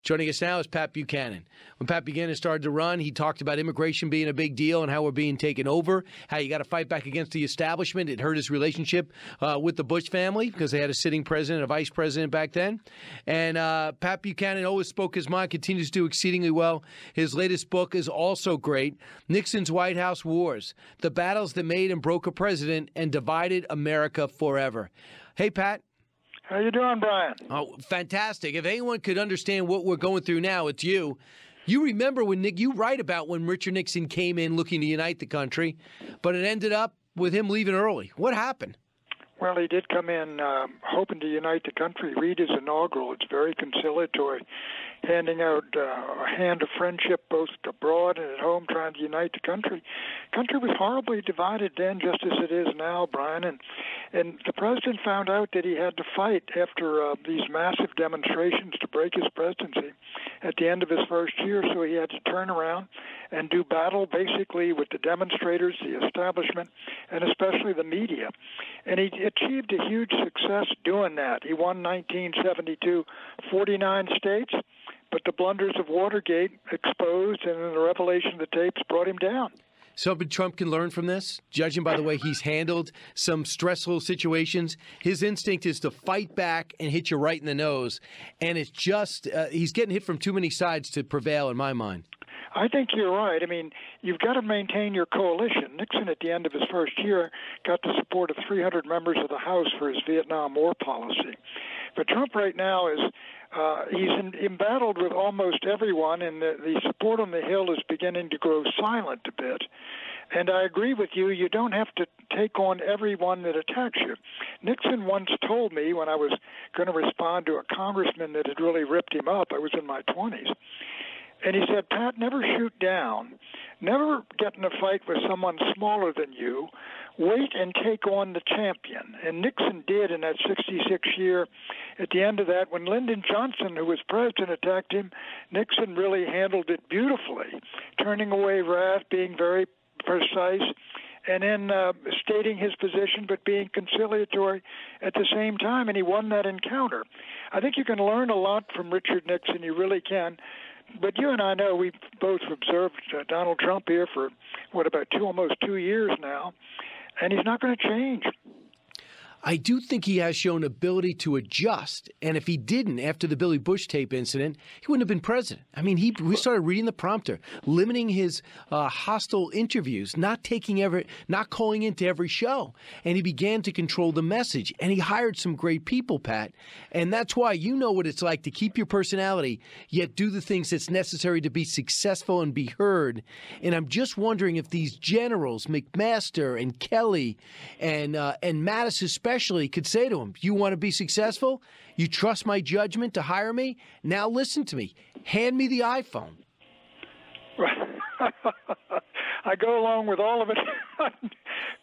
Joining us now is Pat Buchanan. When Pat Buchanan started to run, he talked about immigration being a big deal and how we're being taken over, how you got to fight back against the establishment. It hurt his relationship with the Bush family because they had a sitting president, a vice president back then. And Pat Buchanan always spoke his mind, continues to do exceedingly well. His latest book is also great, Nixon's White House Wars, the battles that made and broke a president and divided America forever. Hey, Pat. How you doing, Brian? Oh, fantastic. If anyone could understand what we're going through now, it's you. You remember when you write about when Richard Nixon came in looking to unite the country, but it ended up with him leaving early. What happened? Well, he did come in hoping to unite the country. Read his inaugural. It's very conciliatory, handing out a hand of friendship both abroad and at home, trying to unite the country. The country was horribly divided then, just as it is now, Brian. And the president found out that he had to fight after these massive demonstrations to break his presidency at the end of his first year. So he had to turn around and do battle basically with the demonstrators, the establishment, and especially the media. And he achieved a huge success doing that. He won 1972, 49 states, but the blunders of Watergate exposed and then the revelation of the tapes brought him down. Something Trump can learn from this, judging by the way he's handled some stressful situations. His instinct is to fight back and hit you right in the nose. And it's just, he's getting hit from too many sides to prevail in my mind. I think you're right. I mean, you've got to maintain your coalition. Nixon, at the end of his first year, got the support of 300 members of the House for his Vietnam War policy. But Trump right now is he's embattled with almost everyone, and the support on the Hill is beginning to grow silent a bit. And I agree with you, you don't have to take on everyone that attacks you. Nixon once told me when I was going to respond to a congressman that had really ripped him up, I was in my 20s, and he said, Pat, never shoot down. Never get in a fight with someone smaller than you. Wait and take on the champion. And Nixon did in that 66 year. At the end of that, when Lyndon Johnson, who was president, attacked him, Nixon really handled it beautifully, turning away wrath, being very precise, and then stating his position but being conciliatory at the same time, and he won that encounter. I think you can learn a lot from Richard Nixon. You really can. But you and I know we've both observed Donald Trump here for, almost 2 years now, and he's not going to change. I do think he has shown ability to adjust. And if he didn't, after the Billy Bush tape incident, he wouldn't have been president. I mean, we started reading the prompter, limiting his hostile interviews, not calling into every show. And he began to control the message. And he hired some great people, Pat. And that's why you know what it's like to keep your personality, yet do the things that's necessary to be successful and be heard. And I'm just wondering if these generals, McMaster and Kelly and Mattis especially, could say to him, you want to be successful? You trust my judgment to hire me? Now listen to me. Hand me the iPhone. I go along with all of it,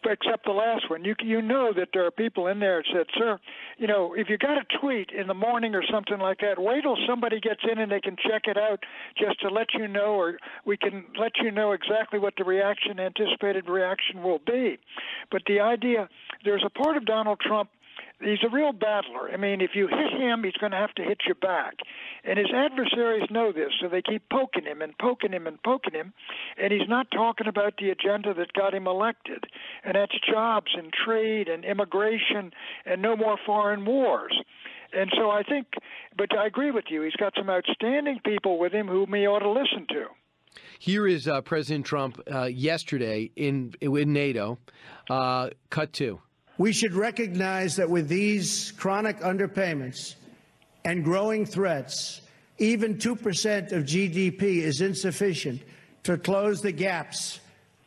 except the last one. You know that there are people in there that said, sir, you know, if you got a tweet in the morning or something like that, wait till somebody gets in and they can check it out just to let you know, or we can let you know exactly what the anticipated reaction will be. But the idea, there's a part of Donald Trump, he's a real battler. I mean, if you hit him, he's going to have to hit you back. And his adversaries know this, so they keep poking him and poking him and poking him. And he's not talking about the agenda that got him elected. And that's jobs and trade and immigration and no more foreign wars. And so I think, but I agree with you, he's got some outstanding people with him whom he ought to listen to. Here is President Trump yesterday in NATO. Cut 2. We should recognize that with these chronic underpayments and growing threats, even 2% of GDP is insufficient to close the gaps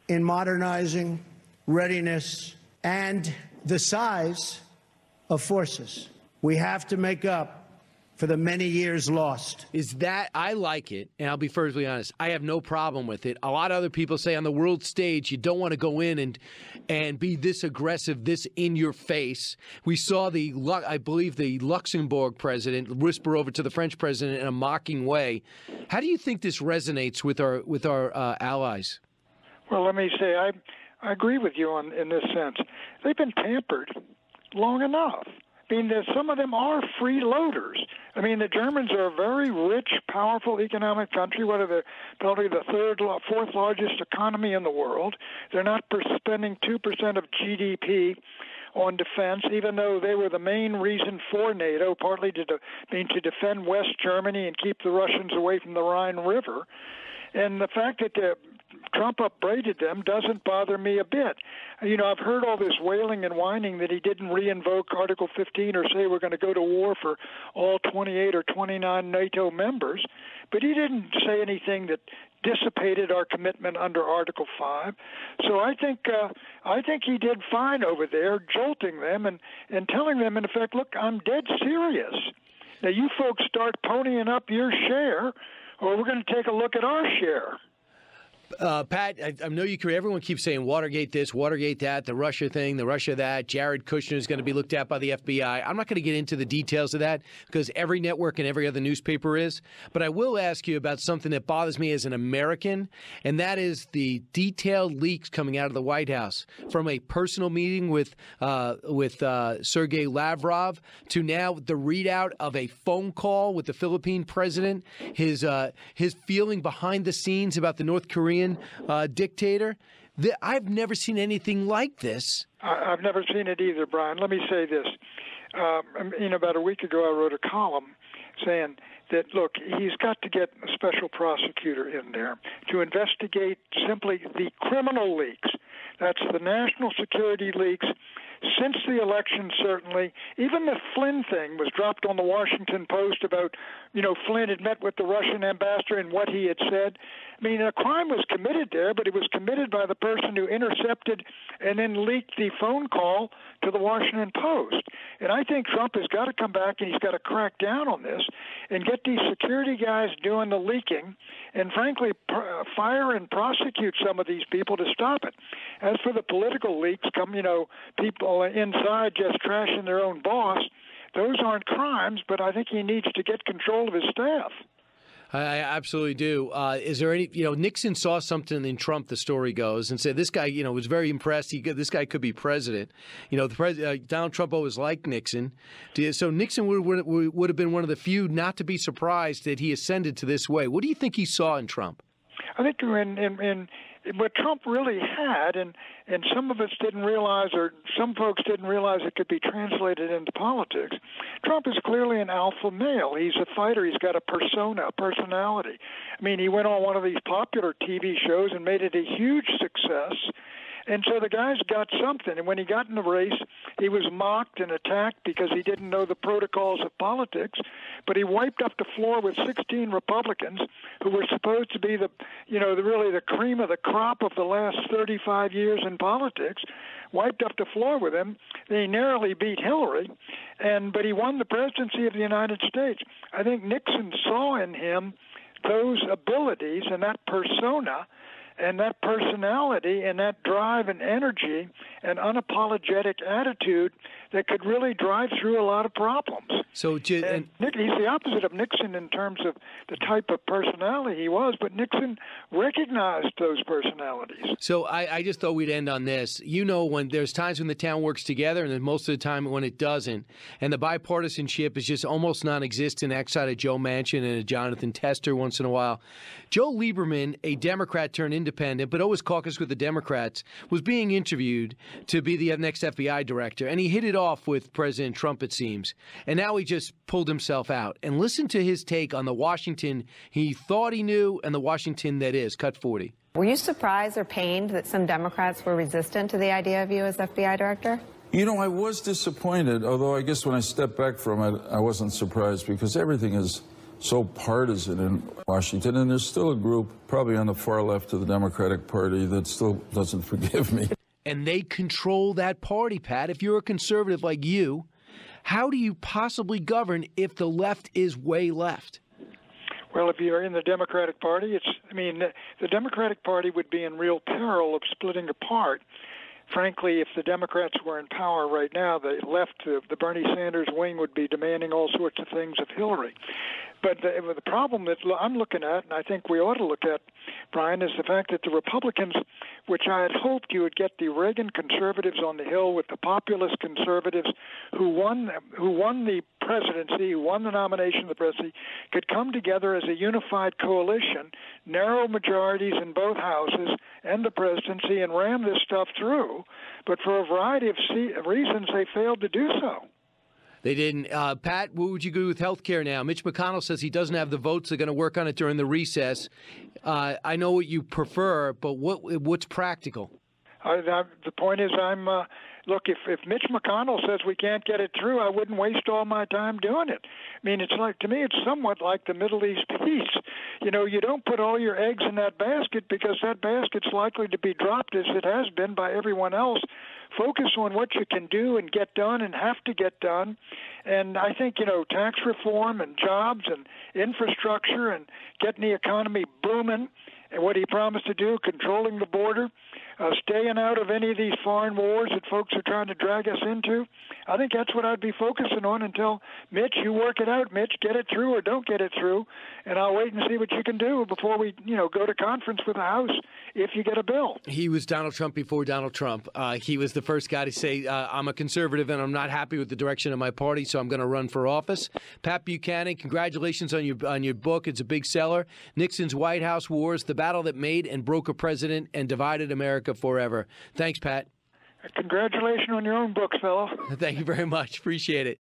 in modernizing, readiness, and the size of forces. We have to make up for the many years lost. I like it, and I'll be perfectly honest, I have no problem with it. A lot of other people say on the world stage you don't want to go in and be this aggressive, this in your face. We saw I believe the Luxembourg president whisper over to the French president in a mocking way. How do you think this resonates with our allies? Well, let me say I agree with you in this sense. They've been pampered long enough. I mean, some of them are freeloaders. I mean, the Germans are a very rich, powerful economic country. What are probably the fourth largest economy in the world. They're not spending 2% of GDP on defense, even though they were the main reason for NATO, partly to defend West Germany and keep the Russians away from the Rhine River. And the fact that Trump upbraided them doesn't bother me a bit. You know, I've heard all this wailing and whining that he didn't re-invoke Article 15 or say we're going to go to war for all 28 or 29 NATO members, but he didn't say anything that dissipated our commitment under Article 5. So I think he did fine over there, jolting them and telling them, in effect, look, I'm dead serious. Now you folks start ponying up your share, or we're going to take a look at our share. Pat, I know everyone keeps saying Watergate this, Watergate that, the Russia thing, the Russia that, Jared Kushner is going to be looked at by the FBI. I'm not going to get into the details of that because every network and every other newspaper is. But I will ask you about something that bothers me as an American, and that is the detailed leaks coming out of the White House from a personal meeting with Sergei Lavrov to now the readout of a phone call with the Philippine president, his feeling behind the scenes about the North Korean dictator. I've never seen anything like this. I've never seen it either, Brian. Let me say this. About a week ago, I wrote a column saying that, look, he's got to get a special prosecutor in there to investigate simply the criminal leaks. That's the national security leaks. Since the election, certainly, even the Flynn thing was dropped on the Washington Post about, Flynn had met with the Russian ambassador and what he had said. I mean, a crime was committed there, but it was committed by the person who intercepted and then leaked the phone call to the Washington Post. And I think Trump has got to come back and he's got to crack down on this and get these security guys doing the leaking and, frankly, fire and prosecute some of these people to stop it. As for the political leaks, people inside just trashing their own boss, those aren't crimes, but I think he needs to get control of his staff. I absolutely do. Is there any, Nixon saw something in Trump, the story goes, and said this guy, was very impressed. This guy could be president. Donald Trump always liked Nixon. So Nixon would have been one of the few not to be surprised that he ascended to this way. What do you think he saw in Trump? I think in what Trump really had, and some of us didn't realize, or some folks didn't realize it could be translated into politics, Trump is clearly an alpha male. He's a fighter. He's got a persona, a personality. I mean, he went on one of these popular TV shows and made it a huge success. And so the guy's got something. And when he got in the race, he was mocked and attacked because he didn't know the protocols of politics. But he wiped up the floor with 16 Republicans who were supposed to be really the cream of the crop of the last 35 years in politics. Wiped up the floor with him. He narrowly beat Hillary, but he won the presidency of the United States. I think Nixon saw in him those abilities and that persona and that personality and that drive and energy and unapologetic attitude that could really drive through a lot of problems. So, he's the opposite of Nixon in terms of the type of personality he was, but Nixon recognized those personalities. So I just thought we'd end on this. When there's times when the town works together and then most of the time when it doesn't, and the bipartisanship is just almost non-existent outside of Joe Manchin and a Jonathan Tester once in a while. Joe Lieberman, a Democrat turned independent, but always caucused with the Democrats, was being interviewed to be the next FBI director, and he hit it off with President Trump, it seems. And now he just pulled himself out. And listen to his take on the Washington he thought he knew and the Washington that is. Cut 40. Were you surprised or pained that some Democrats were resistant to the idea of you as FBI director? I was disappointed, although I guess when I stepped back from it, I wasn't surprised because everything is so partisan in Washington, and there's still a group, probably on the far left of the Democratic Party, that still doesn't forgive me. And they control that party, Pat. If you're a conservative like you, how do you possibly govern if the left is way left? Well, if you're in the Democratic Party, the Democratic Party would be in real peril of splitting apart. Frankly, if the Democrats were in power right now, the Bernie Sanders wing would be demanding all sorts of things of Hillary. But the problem that I'm looking at, and I think we ought to look at, Brian, is the fact that the Republicans, which I had hoped you would get the Reagan conservatives on the Hill with the populist conservatives who won the presidency, who won the nomination of the presidency, could come together as a unified coalition, narrow majorities in both houses and the presidency, and ram this stuff through. But for a variety of reasons, they failed to do so. They didn't. Pat, what would you do with health care now? Mitch McConnell says he doesn't have the votes. They're going to work on it during the recess. I know what you prefer, but what's practical? The point is, look, if Mitch McConnell says we can't get it through, I wouldn't waste all my time doing it. I mean, to me, it's somewhat like the Middle East peace. You know, you don't put all your eggs in that basket because that basket's likely to be dropped as it has been by everyone else. Focus on what you can do and get done and have to get done. And I think, tax reform and jobs and infrastructure and getting the economy booming, and what he promised to do, controlling the border, staying out of any of these foreign wars that folks are trying to drag us into. I think that's what I'd be focusing on until, Mitch, you work it out. Mitch, get it through or don't get it through, and I'll wait and see what you can do before we, go to conference with the House if you get a bill. He was Donald Trump before Donald Trump. He was the first guy to say, I'm a conservative and I'm not happy with the direction of my party, so I'm going to run for office. Pat Buchanan, congratulations on your book. It's a big seller. Nixon's White House Wars, the battle that made and broke a president and divided America forever. Thanks, Pat. Congratulations on your own books, fellow. Thank you very much. Appreciate it.